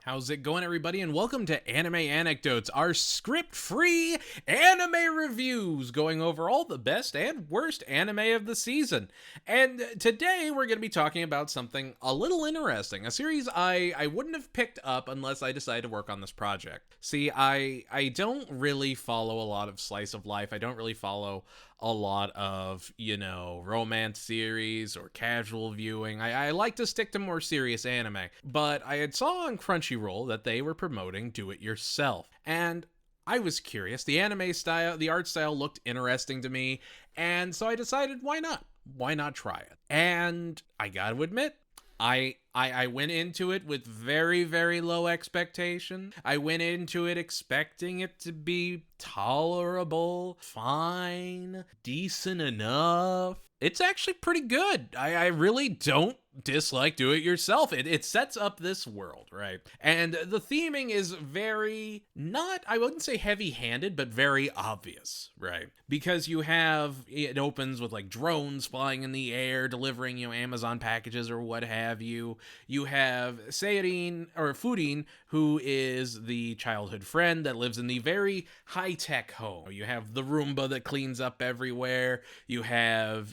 How's it going, everybody, and welcome to Anime Anecdotes, our script-free anime reviews, going over all the best and worst anime of the season. And today we're going to be talking about something a little interesting, a series I wouldn't have picked up unless I decided to work on this project. See, I don't really follow a lot of slice of life. I don't really follow a lot of, romance series or casual viewing. I like to stick to more serious anime, but I had saw on Crunchyroll that they were promoting Do It Yourself, and I was curious. The anime style, the art style looked interesting to me, and so I decided, why not? Why not try it? And I gotta admit, I went into it with very, very low expectation. I went into it expecting it to be tolerable, fine, decent enough. It's actually pretty good. I really don't dislike Do It Yourself. It sets up this world, right? And the theming is very, not, I wouldn't say heavy-handed, but very obvious, right? Because it opens with like drones flying in the air, delivering, Amazon packages or what have you. You have Furin, who is the childhood friend that lives in the very high-tech home. You have the Roomba that cleans up everywhere. You have,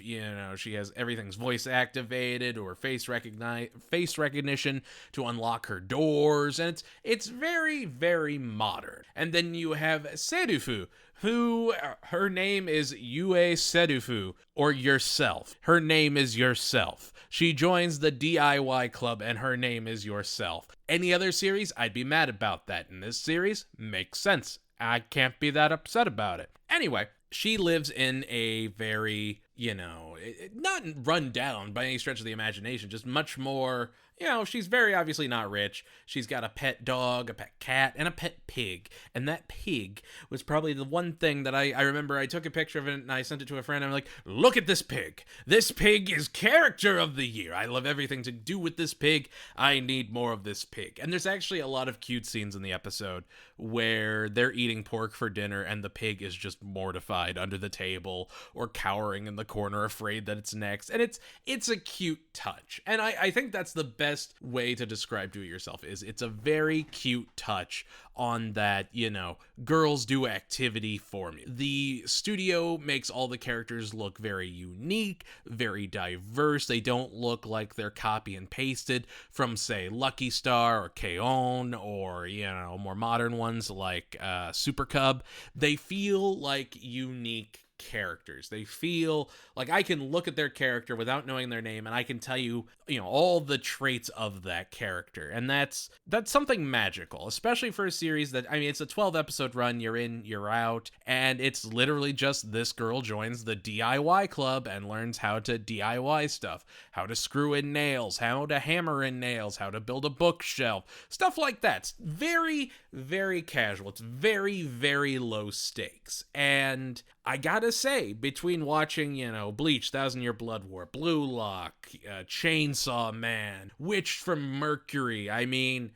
she has everything's voice activated or face recognition to unlock her doors, and it's very, very modern. And then you have Serufu, who, her name is Yue Serufu, or Yourself. Her name is Yourself. She joins the DIY club, and her name is Yourself. Any other series, I'd be mad about that. In this series, makes sense. I can't be that upset about it. Anyway, she lives in a very, not run down by any stretch of the imagination, just much more, she's very obviously not rich. She's got a pet dog, a pet cat, and a pet pig. And that pig was probably the one thing that I remember. I took a picture of it and I sent it to a friend. I'm like, look at this pig. This pig is character of the year. I love everything to do with this pig. I need more of this pig. And there's actually a lot of cute scenes in the episode where they're eating pork for dinner and the pig is just mortified under the table or cowering in the corner afraid that it's next. And it's a cute touch. And I think that's the best way to describe Do It Yourself is it's a very cute touch on that, girls do activity for me. The studio makes all the characters look very unique, very diverse. They don't look like they're copy and pasted from, say, Lucky Star or K-On! Or, more modern ones like Super Cub. They feel like unique characters. They feel like I can look at their character without knowing their name and I can tell you, all the traits of that character. And that's something magical, especially for a series that, it's a 12 episode run, you're in, you're out, and it's literally just this girl joins the DIY club and learns how to DIY stuff, how to screw in nails, how to hammer in nails, how to build a bookshelf, stuff like that. It's very, very casual. It's very, very low stakes. And I gotta say, between watching, Bleach, Thousand Year Blood War, Blue Lock, Chainsaw Man, Witch from Mercury,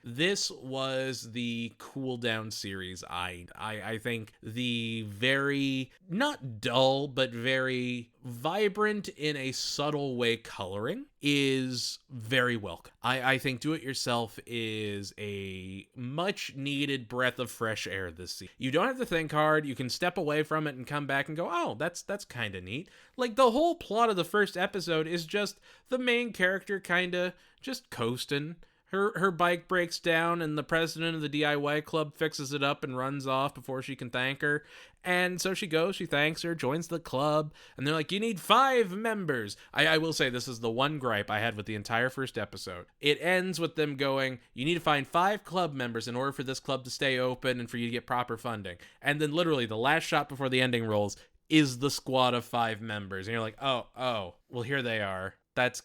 this was the cool down series. I think the very, not dull, but very vibrant in a subtle way coloring is very welcome. I think Do It Yourself is a much needed breath of fresh air this season. You don't have to think hard. You can step away from it and come back and go, oh, that's kind of neat. Like, the whole plot of the first episode is just the main character kind of just coasting. Her bike breaks down and the president of the DIY club fixes it up and runs off before she can thank her. And so she goes, she thanks her, joins the club, and they're like, you need 5 members. I will say this is the one gripe I had with the entire first episode. It ends with them going, you need to find 5 club members in order for this club to stay open and for you to get proper funding. And then literally the last shot before the ending rolls is the squad of 5 members. And you're like, oh, well, here they are. That's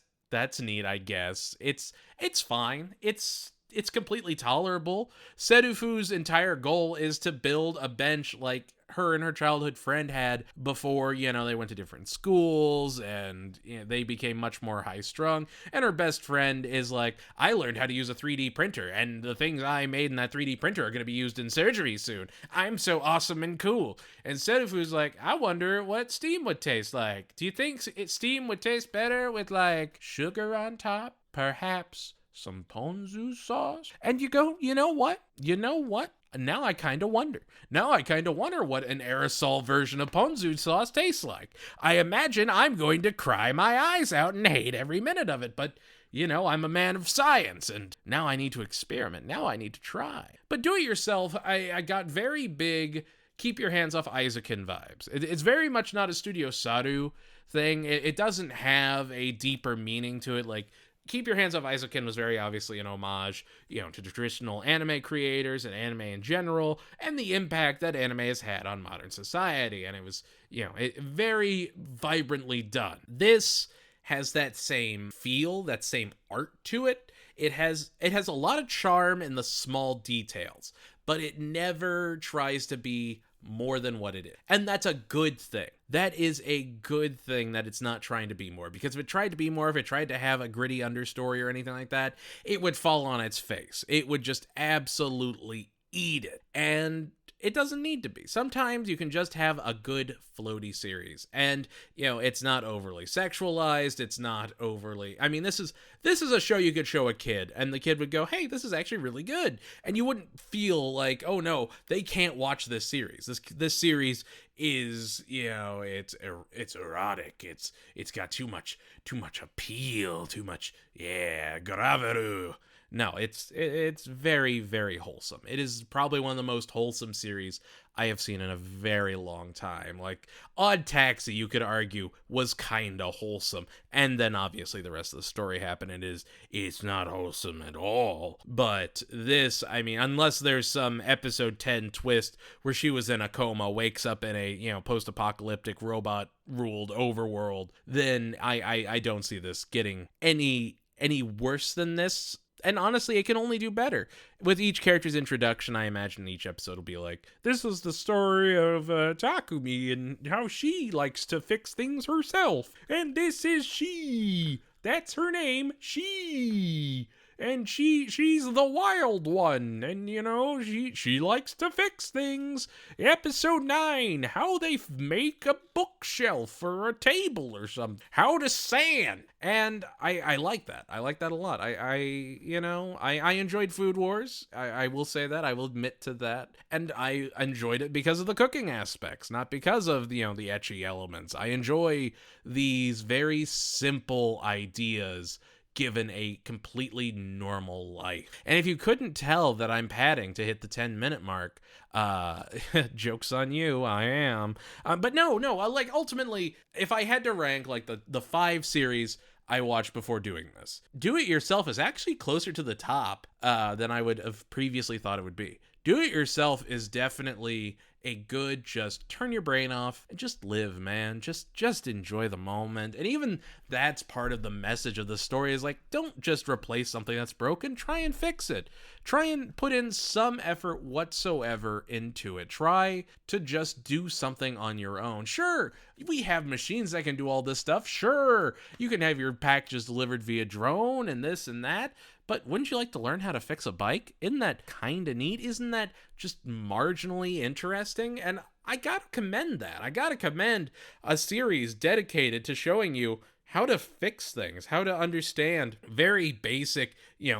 neat, I guess. It's fine. It's completely tolerable. Serufu's entire goal is to build a bench like her and her childhood friend had before, they went to different schools and they became much more high-strung. And her best friend is like, I learned how to use a 3D printer, and the things I made in that 3D printer are going to be used in surgery soon. I'm so awesome and cool. And Serufu's like, I wonder what steam would taste like. Do you think steam would taste better with, like, sugar on top? Perhaps some ponzu sauce. And you go, you know what? Now I kind of wonder. Now I kind of wonder what an aerosol version of ponzu sauce tastes like. I imagine I'm going to cry my eyes out and hate every minute of it, but I'm a man of science, and now I need to experiment. Now I need to try. But do it yourself, I got very big keep your hands off Isaacin vibes. It's very much not a Studio Saru thing. It doesn't have a deeper meaning to it. Like, Keep Your Hands Off Isaacin was very obviously an homage, to traditional anime creators and anime in general, and the impact that anime has had on modern society. And it was, very vibrantly done. This has that same feel, that same art to it. It has a lot of charm in the small details, but it never tries to be more than what it is. And that's a good thing. That is a good thing that it's not trying to be more. Because if it tried to be more, if it tried to have a gritty understory or anything like that, it would fall on its face. It would just absolutely eat it. And it doesn't need to be. Sometimes you can just have a good floaty series. And, it's not overly sexualized. It's not overly... I mean, this is a show you could show a kid, and the kid would go, hey, this is actually really good. And you wouldn't feel like, oh no, they can't watch this series. This series is, it's erotic. It's got too much appeal, too much, graveru. No, it's very, very wholesome. It is probably one of the most wholesome series I have seen in a very long time. Like, Odd Taxi, you could argue, was kind of wholesome. And then, obviously, the rest of the story happened, and it's not wholesome at all. But this, I mean, unless there's some episode 10 twist where she was in a coma, wakes up in a, post-apocalyptic robot-ruled overworld, then I don't see this getting any worse than this. And honestly, it can only do better. With each character's introduction, I imagine each episode will be like, this is the story of Takumi and how she likes to fix things herself. And this is she. That's her name, she. And she's the wild one. And, she likes to fix things. Episode 9, how they make a bookshelf or a table or something. How to sand. And I like that. I like that a lot. I enjoyed Food Wars. I will say that. I will admit to that. And I enjoyed it because of the cooking aspects, not because of, the ecchi elements. I enjoy these very simple ideas given a completely normal life. And if you couldn't tell that I'm padding to hit the 10-minute mark, joke's on you, I am. But no, like, ultimately, if I had to rank, like, the 5 series I watched before doing this, Do It Yourself is actually closer to the top than I would have previously thought it would be. Do It Yourself is definitely a good, just turn your brain off and just live, man. Just enjoy the moment. And even that's part of the message of the story is like, don't just replace something that's broken. Try and fix it. Try and put in some effort whatsoever into it. Try to just do something on your own. Sure, we have machines that can do all this stuff. Sure, you can have your packages delivered via drone and this and that. But wouldn't you like to learn how to fix a bike? Isn't that kind of neat? Isn't that just marginally interesting? And I gotta commend that. I gotta commend a series dedicated to showing you how to fix things, how to understand very basic,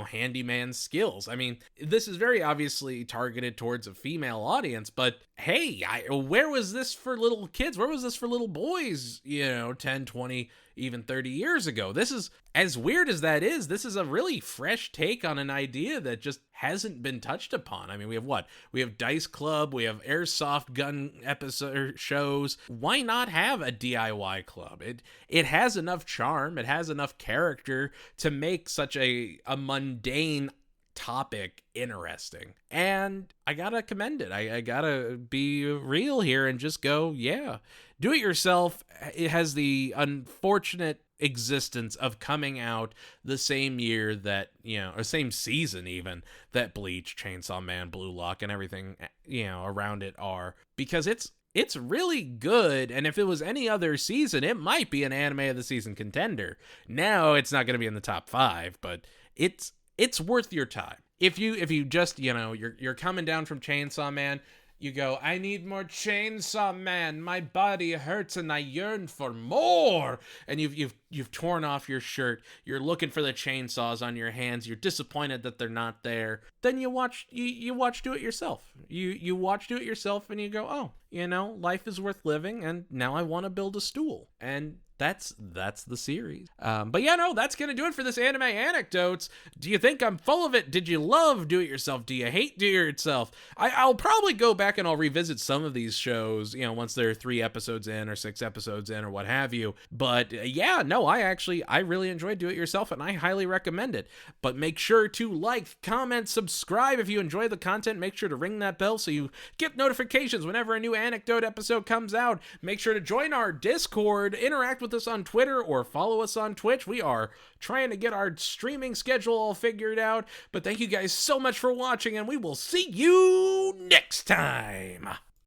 handyman skills. I mean, this is very obviously targeted towards a female audience, but hey, where was this for little kids? Where was this for little boys, 10, 20, even 30 years ago? This is, as weird as that is, this is a really fresh take on an idea that just hasn't been touched upon. I mean, we have what? We have Dice Club, we have Airsoft gun episode shows. Why not have a DIY club? It has enough charm, it has enough character to make such a mundane topic interesting. And I gotta commend it. I gotta be real here and just go, yeah. Do It Yourself, it has the unfortunate existence of coming out the same year that, or same season even, that Bleach, Chainsaw Man, Blue Lock, and everything, around it are. Because it's really good, and if it was any other season, it might be an anime of the season contender. Now, it's not going to be in the top 5, but it's worth your time. If you just, you're coming down from Chainsaw Man, you go, I need more Chainsaw Man. My body hurts and I yearn for more. And you've torn off your shirt. You're looking for the chainsaws on your hands. You're disappointed that they're not there. Then you watch Do It Yourself. You watch Do It Yourself and you go, oh, life is worth living, and now I want to build a stool. And that's the series. But yeah, no, that's gonna do it for this anime anecdotes. Do you think I'm full of it? Did you love Do It Yourself? Do you hate Do It Yourself? I'll probably go back and I'll revisit some of these shows, once they're 3 episodes in or 6 episodes in or what have you. But yeah, no, I really enjoyed Do It Yourself, and I highly recommend it. But make sure to like, comment, subscribe if you enjoy the content. Make sure to ring that bell so you get notifications whenever a new anecdote episode comes out. Make sure to join our Discord, interact with us on Twitter, or follow us on Twitch. We are trying to get our streaming schedule all figured out. But thank you guys so much for watching, and we will see you next time.